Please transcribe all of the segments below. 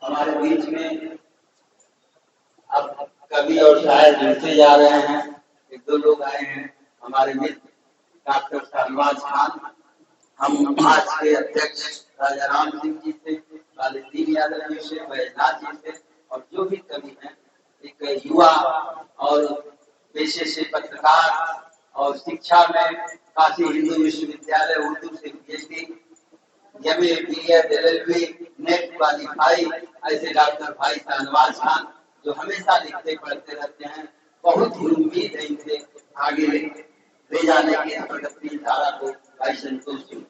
हमारे बीच में अब कवि और शायर जुड़ते जा रहे हैं। एक दो लोग आए हैं हमारे मित्र डॉक्टर शाहनवाज खान, हम आज के अध्यक्ष राजा राम सिंह जी से, खालिदीन यादव जी से, बैजनाथ जी से, और जो भी कवि हैं, एक युवा और पेशे से पत्रकार और शिक्षा में काशी हिंदू विश्वविद्यालय उर्दू से PhD, MA, BEd, LLB, NET qualify, ऐसे डॉक्टर भाई शाहनवाज खान जो हमेशा लिखते पढ़ते रहते हैं। बहुत ही उम्मीद है इनसे आगे ले जाने की प्रगति धारा को। भाई संतोष जी,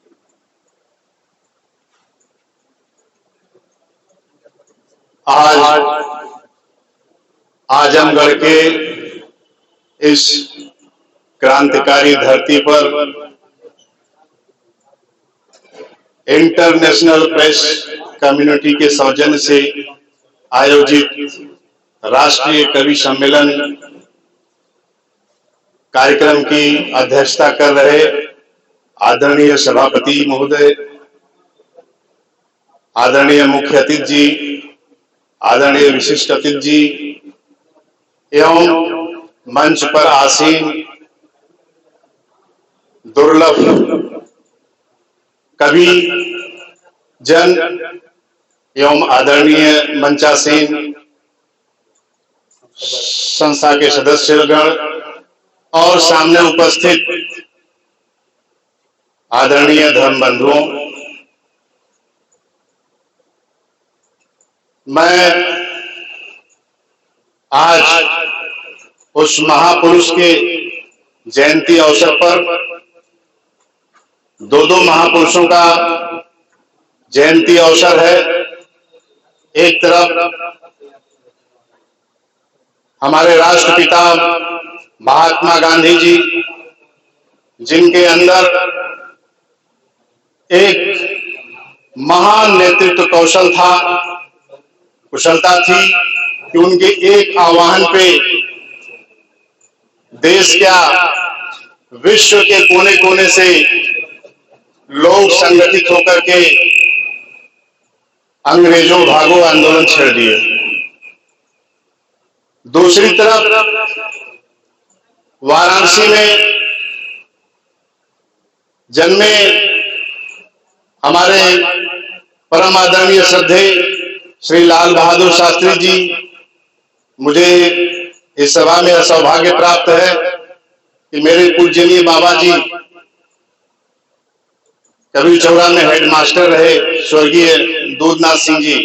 आज आजमगढ़ के इस क्रांतिकारी धरती पर इंटरनेशनल प्रेस कम्युनिटी के सौजन्य से आयोजित राष्ट्रीय कवि सम्मेलन कार्यक्रम की अध्यक्षता कर रहे आदरणीय सभापति महोदय, आदरणीय मुख्य अतिथि जी, आदरणीय विशिष्ट अतिथि जी एवं मंच पर आसीन दुर्लभ कवि जन एवं आदरणीय मंचासीन संस्था के सदस्यगण और सामने उपस्थित आदरणीय धर्म बंधुओं, मैं आज उस महापुरुष के जयंती अवसर पर दो महापुरुषों का जयंती अवसर है। एक तरफ हमारे राष्ट्रपिता महात्मा गांधी जी, जिनके अंदर एक महान नेतृत्व कुशलता थी कि उनके एक आह्वान पे देश क्या विश्व के कोने कोने से लोग संगठित होकर के अंग्रेजों भागो आंदोलन छेड़ दिए। दूसरी तरफ वाराणसी में जन्मे हमारे परम आदरणीय श्रद्धेय श्री लाल बहादुर शास्त्री जी, मुझे इस सभा में सौभाग्य प्राप्त है कि मेरे पूजनीय बाबा जी कबीर चौरा में हेडमास्टर रहे स्वर्गीय दूधनाथ सिंह जी,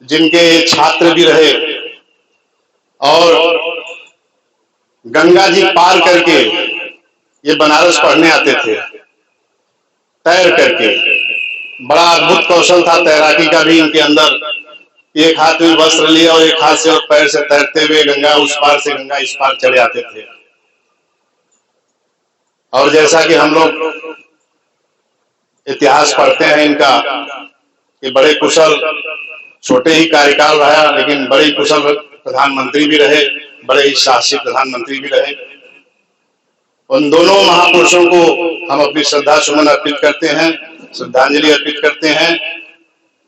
जिनके छात्र भी रहे और गंगा जी पार करके ये बनारस पढ़ने आते थे तैर करके। बड़ा अद्भुत कौशल था तैराकी का भी इनके अंदर। एक हाथ में वस्त्र लिया और एक हाथ से और पैर से तैरते हुए गंगा उस पार से गंगा इस पार चले आते थे। और जैसा कि हम लोग इतिहास पढ़ते हैं इनका, कि बड़े कुशल, छोटे ही कार्यकाल रहा लेकिन बड़े कुशल प्रधानमंत्री भी रहे, बड़े ही साहसी प्रधानमंत्री भी रहे। उन दोनों महापुरुषों को हम अपनी श्रद्धा सुमन अर्पित करते हैं, श्रद्धांजलि अर्पित करते हैं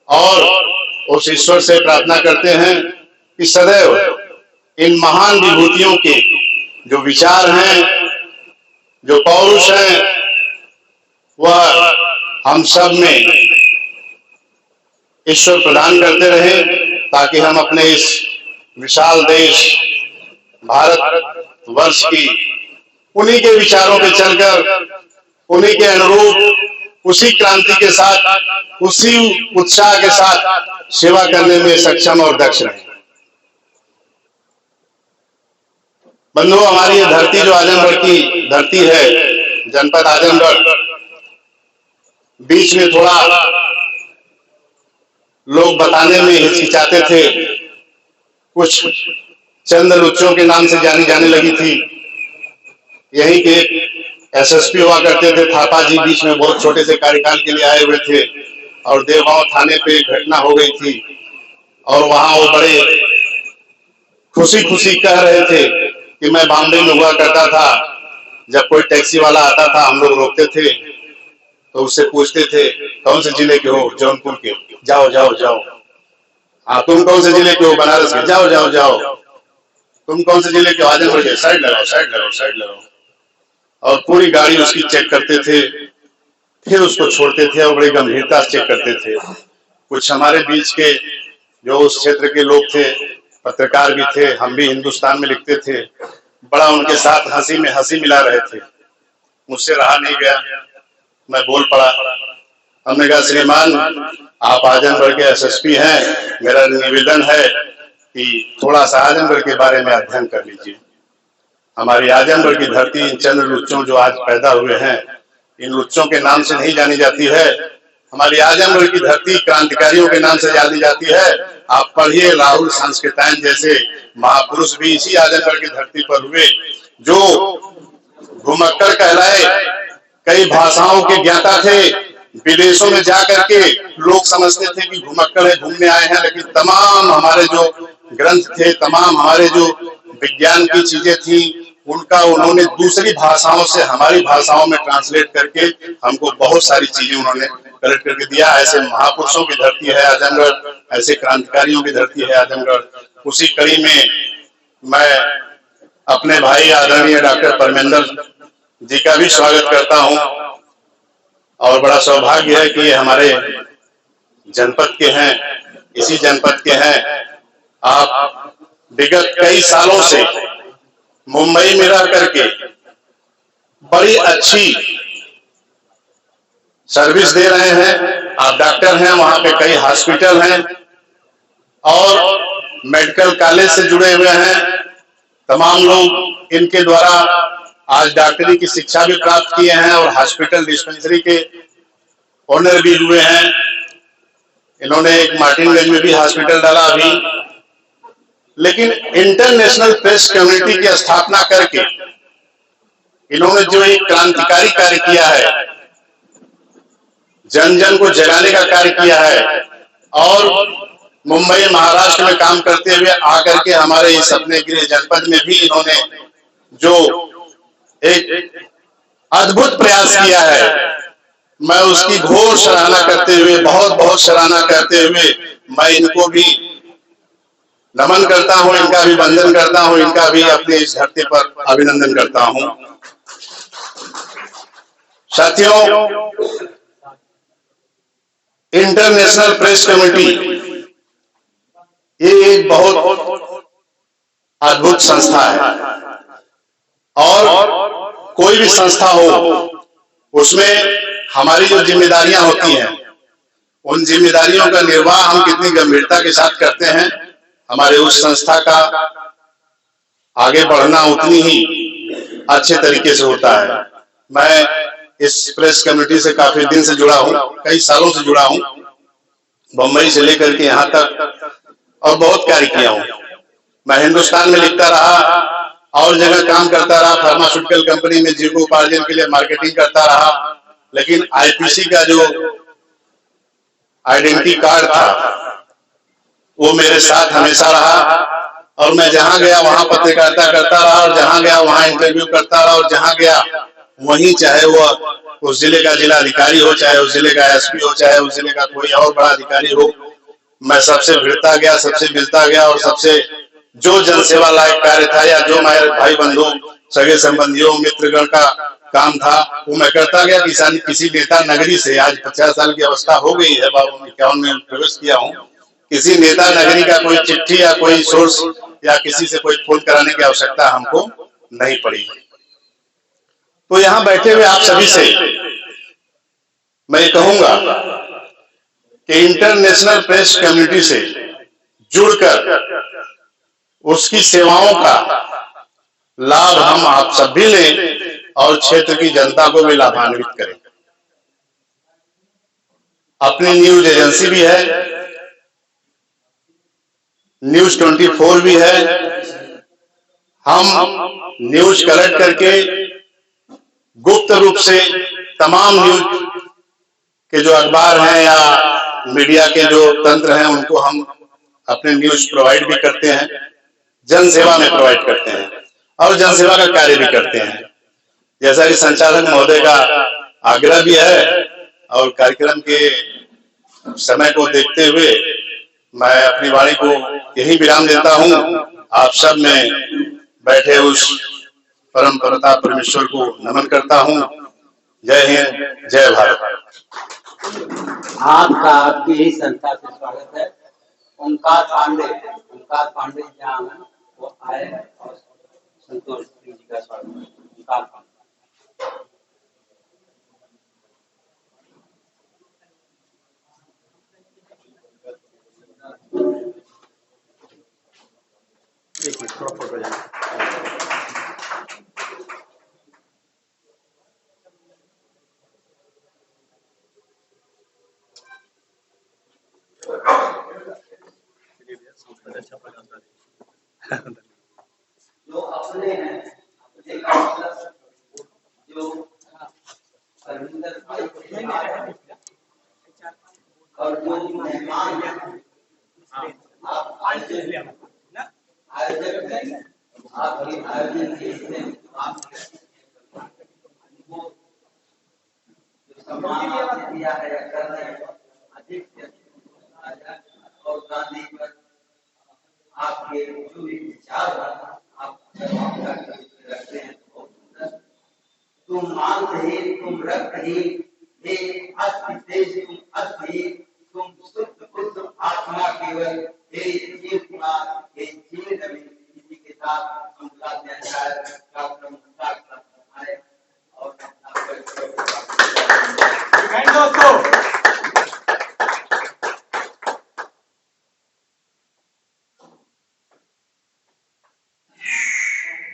और उस ईश्वर से प्रार्थना करते हैं कि सदैव इन महान विभूतियों के जो विचार हैं, जो पौरुष हैं, वह हम सब में ईश्वर प्रदान करते रहे, ताकि हम अपने इस विशाल देश भारत वर्ष की उन्हीं के विचारों पे चलकर, उन्हीं के अनुरूप, उसी क्रांति के साथ, उसी उत्साह के साथ सेवा करने में सक्षम और दक्ष रहे। बंधुओं, हमारी ये धरती जो आजमगढ़ की धरती है, जनपद आजमगढ़, बीच में थोड़ा लोग बताने में हिचकिचाते थे, कुछ चंद लुच्चों के नाम से जानी जाने लगी थी। यही के एसएसपी हुआ करते थे थापा जी, बीच में बहुत छोटे से कार्यकाल के लिए आए हुए थे और देवगांव थाने पे घटना हो गई थी और वहां वो बड़े खुशी खुशी कह रहे थे कि मैं बॉम्बे में हुआ करता था, जब कोई टैक्सी वाला आता था हम लोग रोकते थे तो उससे पूछते थे कौन से जिले के हो, जौनपुर के, जाओ जाओ जाओ। हाँ, तुम कौन से जिले के हो? बनारस के, जाओ जाओ जाओ। तुम कौन से जिले के हो? आजमगढ़ के, साइड लगाओ साइड लगाओ साइड लगाओ। और पूरी गाड़ी उसकी चेक करते थे, फिर उसको छोड़ते थे और बड़ी गंभीरता से चेक करते थे। कुछ हमारे बीच के जो उस क्षेत्र के लोग थे, पत्रकार भी थे, हम भी हिंदुस्तान में लिखते थे, बड़ा उनके साथ हंसी में हंसी मिला रहे थे। मुझसे रहा नहीं गया, मैं बोल पड़ा। हमने कहा, श्रीमान आप आजमगढ़ के एसएसपी हैं, मेरा निवेदन है कि थोड़ा सा आजमगढ़ के बारे में अध्ययन कर लीजिए। हमारी आजमगढ़ की धरती इन चंद लुच्चों जो आज पैदा हुए हैं, इन लुच्चों के नाम से नहीं जानी जाती है। हमारी आजमगढ़ की धरती क्रांतिकारियों के नाम से जानी जाती है। आप पढ़िए, राहुल सांस्कृतायन जैसे महापुरुष भी इसी आजमगढ़ की धरती पर हुए, जो घुमक्कड़ कहलाए, कई भाषाओं के ज्ञाता थे। विदेशों में जाकर के लोग समझते थे कि घुमक्कड़ है, घूमने आए हैं, लेकिन तमाम हमारे जो ग्रंथ थे, तमाम हमारे जो विज्ञान की चीजें थी, उनका उन्होंने दूसरी भाषाओं से हमारी भाषाओं में ट्रांसलेट करके हमको बहुत सारी चीजें उन्होंने कलेक्ट करके दिया। ऐसे महापुरुषों की धरती है आजमगढ़, ऐसे क्रांतिकारियों की धरती है आजमगढ़। उसी कड़ी में मैं अपने भाई आदरणीय डॉक्टर परमेंद्र जी का भी स्वागत करता हूं, और बड़ा सौभाग्य है कि ये हमारे जनपद के हैं, इसी जनपद के हैं। आप विगत कई सालों से मुंबई में रह करके बड़ी अच्छी सर्विस दे रहे हैं। आप डॉक्टर हैं, वहां पे कई हॉस्पिटल हैं और मेडिकल कॉलेज से जुड़े हुए हैं। तमाम लोग इनके द्वारा आज डॉक्टरी की शिक्षा भी प्राप्त किए हैं और हॉस्पिटल डिस्पेंसरी के ओनर भी हुए हैं। इन्होंने एक मार्टिनगंज में भी हॉस्पिटल डाला अभी। लेकिन इंटरनेशनल प्रेस कम्युनिटी की स्थापना करके इन्होंने जो एक क्रांतिकारी कार्य किया है, जन जन को जगाने का कार्य किया है, और मुंबई महाराष्ट्र में काम करते हुए आकर के हमारे इस अपने गृह जनपद में भी इन्होंने जो एक अद्भुत प्रयास किया है, मैं उसकी घोर सराहना करते हुए, बहुत बहुत सराहना करते हुए मैं इनको भी नमन करता हूं, इनका भी वंदन करता हूं, इनका भी अपने इस धरती पर अभिनंदन करता हूं। साथियों, इंटरनेशनल प्रेस कमेटी ये एक बहुत अद्भुत संस्था है, और कोई भी संस्था हो उसमें हमारी जो जिम्मेदारियां होती हैं, उन जिम्मेदारियों का निर्वाह हम कितनी गंभीरता के साथ करते हैं, हमारे उस संस्था का आगे बढ़ना उतनी ही अच्छे तरीके से होता है। मैं इस प्रेस कमेटी से काफी दिन से जुड़ा हूं, कई सालों से जुड़ा हूं, बम्बई से लेकर के यहाँ तक, और बहुत कार्य किया हूं। मैं हिंदुस्तान में लिखता रहा और जगह काम करता रहा, फार्मास्यूटिकल कंपनी में जीविकोपार्जन के लिए मार्केटिंग करता रहा। लेकिन आईपीसी का जो आइडेंटिटी कार्ड था वो मेरे साथ हमेशा रहा, और मैं जहां गया वहां पत्रकारिता करता रहा, और जहां गया वहां इंटरव्यू करता रहा, और जहां गया वहीं, चाहे वो उस जिले का जिला अधिकारी हो, चाहे उस जिले का एसपी हो, चाहे उस जिले का कोई और बड़ा अधिकारी हो, मैं सबसे भिड़ता गया, सबसे मिलता गया, और सबसे जो जनसेवा लायक कार्य था या जो हमारे भाई बंधु सगे संबंधियों मित्रगण का काम था वो मैं करता गया। किसी नेता नगरी से, आज 50 साल की अवस्था हो गई है, 51 में प्रवेश किया हूँ, किसी नेता नगरी का कोई चिट्ठी या कोई सोर्स या किसी से कोई फोन कराने की आवश्यकता हमको नहीं पड़ी। तो यहाँ बैठे हुए आप सभी से मैं कहूंगा कि इंटरनेशनल प्रेस कम्युनिटी से जुड़कर उसकी सेवाओं का लाभ हम आप सब भी लें और क्षेत्र की जनता को भी लाभान्वित करें। अपनी न्यूज एजेंसी भी है, न्यूज 24 भी है। हम न्यूज कलेक्ट करके गुप्त रूप से तमाम न्यूज के जो अखबार हैं या मीडिया के जो तंत्र हैं उनको हम अपने न्यूज प्रोवाइड भी करते हैं, जनसेवा में प्रोवाइड करते हैं और जनसेवा का कार्य भी करते हैं। जैसा कि संचालक महोदय का आग्रह भी है और कार्यक्रम के समय को देखते हुए मैं अपनी वाणी को यही विराम देता हूँ। आप सब में बैठे उस परम प्रताप परमेश्वर को नमन करता हूँ। जय हिंद, जय भारत। आपका आपकी ही संस्था से स्वागत है। ओंकार पांडे जहाँ हैं वो आए और संतोष सिंह जी का स्वागत है। ओंकार पांडे थोड़ा फोटो जाए। जो अपने हैं, अपने का मतलब जो परमिंदर भाई और जो मेहमान हैं, आप आयोजक आपके आयोजन के इसमें आप वो जो सम्मान आपने दिया है या कर रहे हैं अधिक से अधिक और गांधी पर आपके जो भी विचार आप रखते हैं तो बहुत सुंदर। तुम मांसहीन, तुम रक्तहीन, हे अस्थि तेज तुम अस्थि, तुम शुद्ध बुद्ध आत्मा केवल, हे जीव कुमार, हे जीव नवीन। इसी के साथ हम का